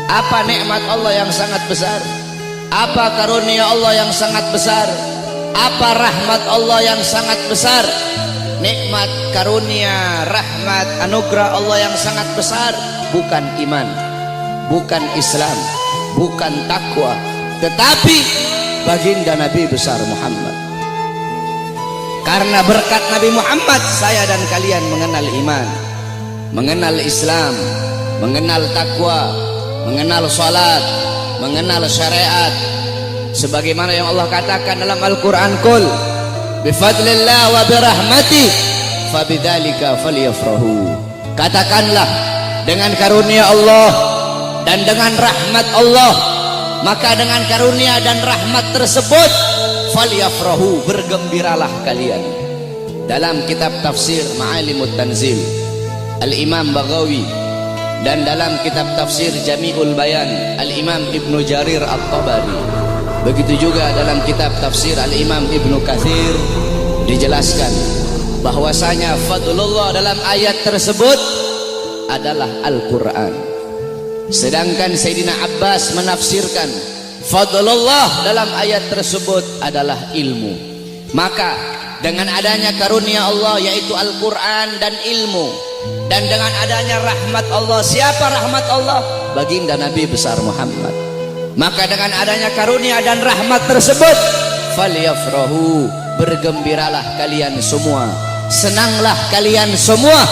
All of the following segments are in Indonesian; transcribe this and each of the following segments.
Apa nikmat Allah yang sangat besar? Apa karunia Allah yang sangat besar? Apa rahmat Allah yang sangat besar? Nikmat, karunia, rahmat, anugerah Allah yang sangat besar bukan iman, bukan Islam, bukan takwa, tetapi baginda Nabi besar Muhammad. Karena berkat Nabi Muhammad saya dan kalian mengenal iman, mengenal Islam, mengenal takwa, mengenal salat, mengenal syariat, sebagaimana yang Allah katakan dalam Al-Quran, Qul bifadlillah wa birahmatih fabidzalika falyafrahu. Katakanlah, dengan karunia Allah dan dengan rahmat Allah, maka dengan karunia dan rahmat tersebut falyafrahu, bergembiralah kalian. Dalam kitab tafsir Ma'alimut Tanzil Al-Imam Baghawi, dan dalam kitab tafsir Jami'ul Bayan Al-Imam Ibnu Jarir At-Tabari, begitu juga dalam kitab tafsir Al-Imam Ibnu Katsir, dijelaskan bahwasanya fadlullah dalam ayat tersebut adalah Al-Quran. Sedangkan Sayyidina Abbas menafsirkan fadlullah dalam ayat tersebut adalah ilmu. Maka dengan adanya karunia Allah yaitu Al-Quran dan ilmu, dan dengan adanya rahmat Allah, siapa rahmat Allah? Baginda Nabi besar Muhammad. Maka dengan adanya karunia dan rahmat tersebut falyafrahu, bergembiralah kalian semua, senanglah kalian semua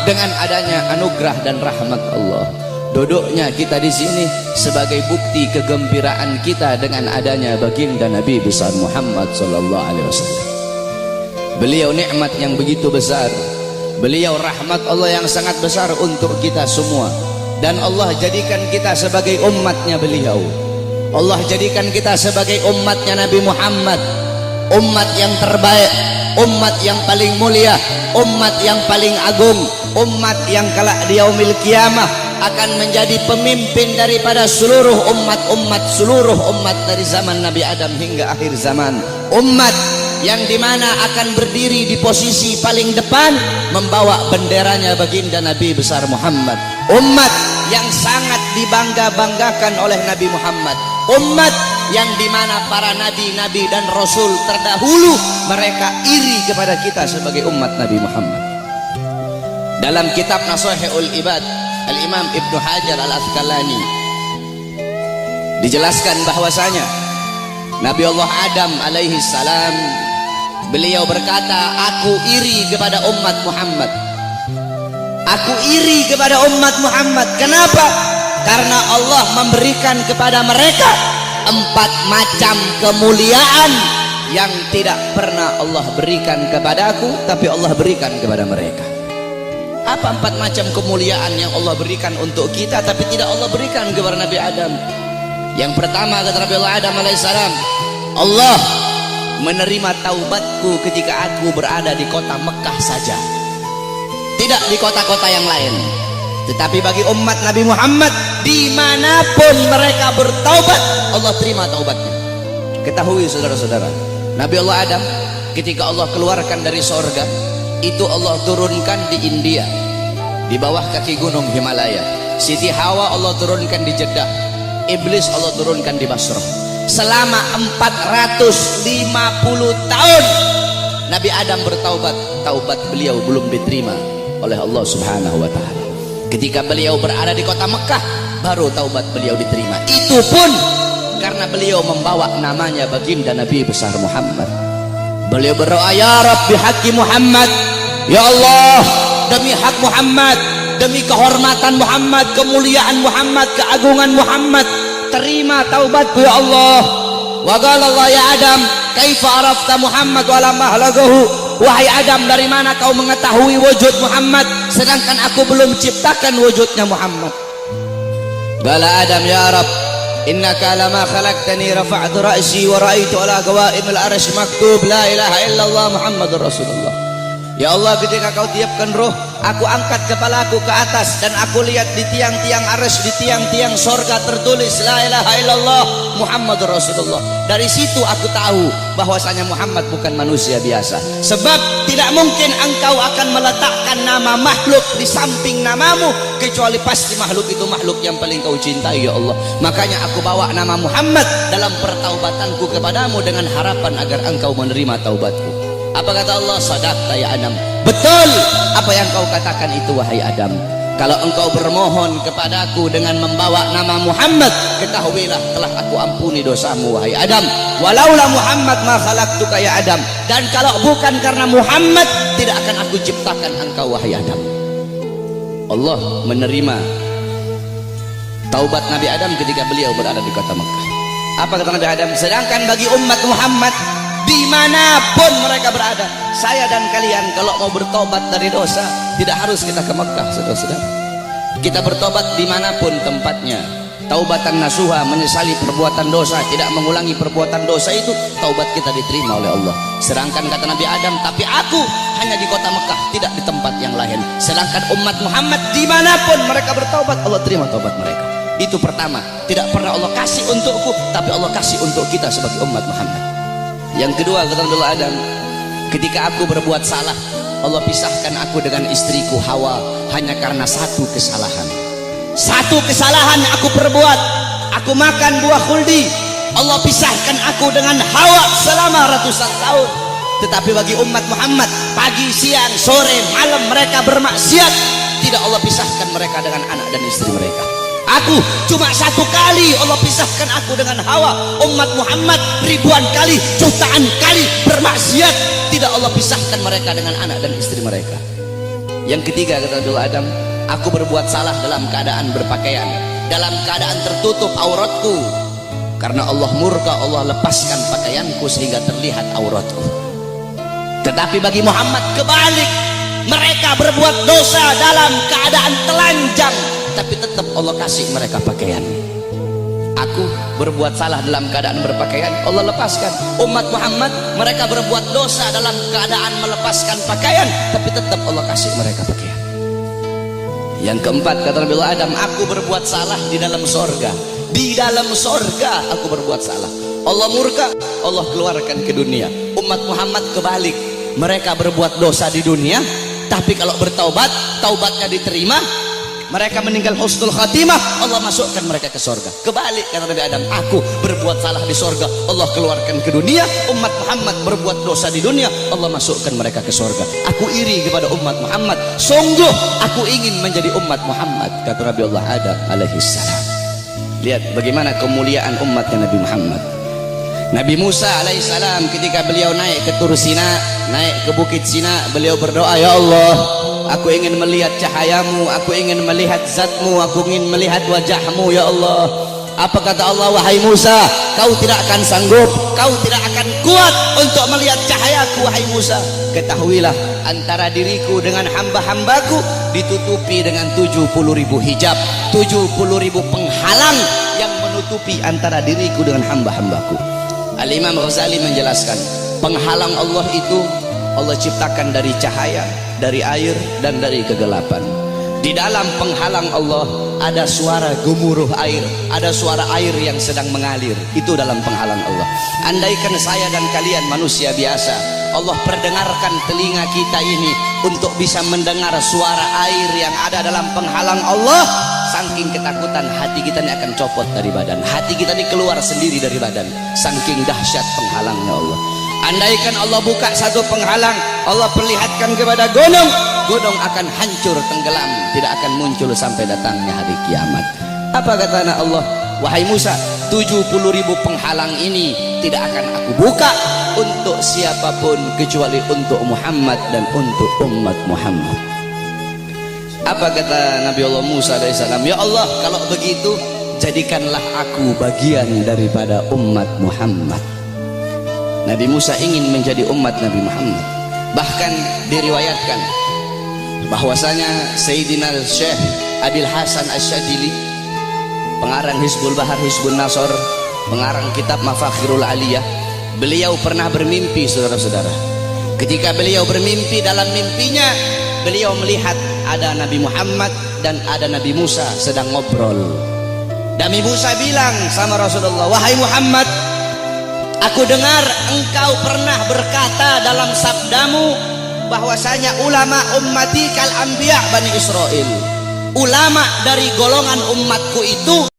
dengan adanya anugerah dan rahmat Allah. Duduknya kita di sini sebagai bukti kegembiraan kita dengan adanya baginda Nabi besar Muhammad sallallahu alaihi wasallam. Beliau nikmat yang begitu besar, beliau rahmat Allah yang sangat besar untuk kita semua, dan Allah jadikan kita sebagai umatnya beliau. Allah jadikan kita sebagai umatnya Nabi Muhammad, umat yang terbaik, umat yang paling mulia, umat yang paling agung, umat yang kelak di yaumil qiyamah akan menjadi pemimpin daripada seluruh seluruh umat dari zaman Nabi Adam hingga akhir zaman. Umat yang dimana akan berdiri di posisi paling depan membawa benderanya baginda Nabi besar Muhammad. Umat yang sangat dibangga-banggakan oleh Nabi Muhammad. Umat yang dimana para nabi-nabi dan rasul terdahulu mereka iri kepada kita sebagai umat Nabi Muhammad. Dalam kitab Nashihul Ibad Al-Imam Ibnu Hajar Al-Asqalani dijelaskan bahwasanya Nabi Allah Adam alaihi salam, beliau berkata, aku iri kepada umat Muhammad. Aku iri kepada umat Muhammad. Kenapa? Karena Allah memberikan kepada mereka 4 macam kemuliaan yang tidak pernah Allah berikan kepadaku, tapi Allah berikan kepada mereka. Apa 4 macam kemuliaan yang Allah berikan untuk kita tapi tidak Allah berikan kepada Nabi Adam? Yang pertama, kata Nabi Allah Adam alaihissalam, Allah menerima taubatku ketika aku berada di kota Mekah saja, tidak di kota-kota yang lain. Tetapi bagi umat Nabi Muhammad, dimanapun mereka bertaubat, Allah terima taubatnya. Ketahui saudara-saudara, Nabi Allah Adam ketika Allah keluarkan dari sorga, itu Allah turunkan di India, di bawah kaki gunung Himalaya. Siti Hawa Allah turunkan di Jeddah, Iblis Allah turunkan di Basrah. Selama 450 tahun Nabi Adam bertaubat, taubat beliau belum diterima oleh Allah Subhanahu wa Ta'ala. Ketika beliau berada di kota Mekah, baru taubat beliau diterima. Itu pun karena beliau membawa namanya baginda Nabi besar Muhammad. Beliau berdoa, ya Rabbi haqqi Muhammad, ya Allah, demi hak Muhammad, demi kehormatan Muhammad, kemuliaan Muhammad, keagungan Muhammad, terima taubatku ya Allah. Wa qala Allah ya Adam, kaifa arafta Muhammad wa lam ahlagahu? Wahai Adam, dari mana kau mengetahui wujud Muhammad sedangkan aku belum ciptakan wujudnya Muhammad? Qala Adam, ya Rabb, innaka lama khalaqtani rafa'tu ra'si wa ra'aitu ala qawaimil arsy maktub la ilaha illallah Muhammadur Rasulullah. Ya Allah, ketika kau tiupkan roh, aku angkat kepalaku ke atas dan aku lihat di tiang-tiang arsy, di tiang-tiang sorga tertulis la ilaha illallah Muhammadur Rasulullah. Dari situ aku tahu bahwasanya Muhammad bukan manusia biasa. Sebab tidak mungkin engkau akan meletakkan nama makhluk di samping namamu, kecuali pasti makhluk itu makhluk yang paling kau cintai ya Allah. Makanya aku bawa nama Muhammad dalam pertaubatanku kepadamu dengan harapan agar engkau menerima taubatku. Apa kata Allah? Sadaqta ya Adam. Betul apa yang kau katakan itu wahai Adam. Kalau engkau bermohon kepadaku dengan membawa nama Muhammad, ketahuilah telah aku ampuni dosamu wahai Adam. Walaula Muhammad ma khalaqtuka ya Adam. Dan kalau bukan karena Muhammad, tidak akan aku ciptakan engkau wahai Adam. Allah menerima taubat Nabi Adam ketika beliau berada di kota Mekah. Apa kata Nabi Adam? Sedangkan bagi umat Muhammad dimanapun mereka berada, saya dan kalian kalau mau bertobat dari dosa tidak harus kita ke Mekah, saudara-saudara. Kita bertobat dimanapun tempatnya. Taubatan nasuha, menyesali perbuatan dosa, tidak mengulangi perbuatan dosa, itu taubat kita diterima oleh Allah. Sedangkan kata Nabi Adam, tapi aku hanya di kota Mekah, tidak di tempat yang lain. Sedangkan umat Muhammad dimanapun mereka bertobat, Allah terima taubat mereka. Itu pertama, tidak pernah Allah kasih untukku, tapi Allah kasih untuk kita sebagai umat Muhammad. Yang kedua kata Nabi Adam, ketika aku berbuat salah, Allah pisahkan aku dengan istriku Hawa hanya karena satu kesalahan. Satu kesalahan aku perbuat, aku makan buah khuldi, Allah pisahkan aku dengan Hawa selama ratusan tahun. Tetapi bagi umat Muhammad, pagi, siang, sore, malam mereka bermaksiat, tidak Allah pisahkan mereka dengan anak dan istri mereka. Aku cuma satu kali Allah pisahkan aku dengan Hawa. Umat Muhammad ribuan kali, jutaan kali bermaksiat, tidak Allah pisahkan mereka dengan anak dan istri mereka. Yang ketiga kata Nabi Adam, aku berbuat salah dalam keadaan berpakaian, dalam keadaan tertutup auratku. Karena Allah murka, Allah lepaskan pakaianku sehingga terlihat auratku. Tetapi bagi Muhammad kebalik, mereka berbuat dosa dalam keadaan telanjang, tapi tetap Allah kasih mereka pakaian. Aku berbuat salah dalam keadaan berpakaian, Allah lepaskan. Umat Muhammad mereka berbuat dosa dalam keadaan melepaskan pakaian, tapi tetap Allah kasih mereka pakaian. Yang keempat kata Nabi Adam, aku berbuat salah di dalam sorga. Di dalam sorga aku berbuat salah, Allah murka, Allah keluarkan ke dunia. Umat Muhammad kebalik, mereka berbuat dosa di dunia, tapi kalau bertaubat, taubatnya diterima, mereka meninggal husnul khatimah, Allah masukkan mereka ke sorga. Kebalik kata Nabi Adam, aku berbuat salah di sorga, Allah keluarkan ke dunia. Umat Muhammad berbuat dosa di dunia, Allah masukkan mereka ke sorga. Aku iri kepada umat Muhammad, sungguh aku ingin menjadi umat Muhammad, kata Nabi Allah Adam alaihissalam. Lihat bagaimana kemuliaan umatnya Nabi Muhammad. Nabi Musa alaihissalam ketika beliau naik ke Tur Sina, naik ke Bukit Sina, beliau berdoa, ya Allah, aku ingin melihat cahayamu, aku ingin melihat zatmu, aku ingin melihat wajahmu ya Allah. Apa kata Allah? Wahai Musa, kau tidak akan sanggup, kau tidak akan kuat untuk melihat cahayaku wahai Musa. Ketahuilah, antara diriku dengan hamba-hambaku ditutupi dengan 70.000 hijab, 70.000 penghalang yang menutupi antara diriku dengan hamba-hambaku. Al-Imam Ghazali menjelaskan, penghalang Allah itu Allah ciptakan dari cahaya, dari air, dan dari kegelapan. Di dalam penghalang Allah ada suara gemuruh air, ada suara air yang sedang mengalir. Itu dalam penghalang Allah. Andaikan saya dan kalian manusia biasa, Allah perdengarkan telinga kita ini untuk bisa mendengar suara air yang ada dalam penghalang Allah, saking ketakutan hati kita ini akan copot dari badan, hati kita ini keluar sendiri dari badan, saking dahsyat penghalangnya Allah. Andaikan Allah buka satu penghalang, Allah perlihatkan kepada gunung, gunung akan hancur tenggelam, tidak akan muncul sampai datangnya hari kiamat. Apa kata anak Allah? Wahai Musa, 70.000 penghalang ini tidak akan aku buka untuk siapapun kecuali untuk Muhammad dan untuk umat Muhammad. Apa kata Nabi Allah Musa alaihissalam? Ya Allah, kalau begitu jadikanlah aku bagian daripada umat Muhammad. Nabi Musa ingin menjadi umat Nabi Muhammad. Bahkan diriwayatkan bahwasanya Sayyidina Syekh Abil Hasan Asyadili, pengarang Hizbul Bahar, Hizbul Nasor, pengarang kitab Mafakhirul Aliyah, beliau pernah bermimpi, saudara-saudara. Ketika beliau bermimpi, dalam mimpinya beliau melihat ada Nabi Muhammad dan ada Nabi Musa sedang ngobrol. Nabi Musa bilang sama Rasulullah, wahai Muhammad, aku dengar engkau pernah berkata dalam sabdamu bahwasanya ulama ummati kal anbiya Bani Israel. Ulama dari golongan umatku itu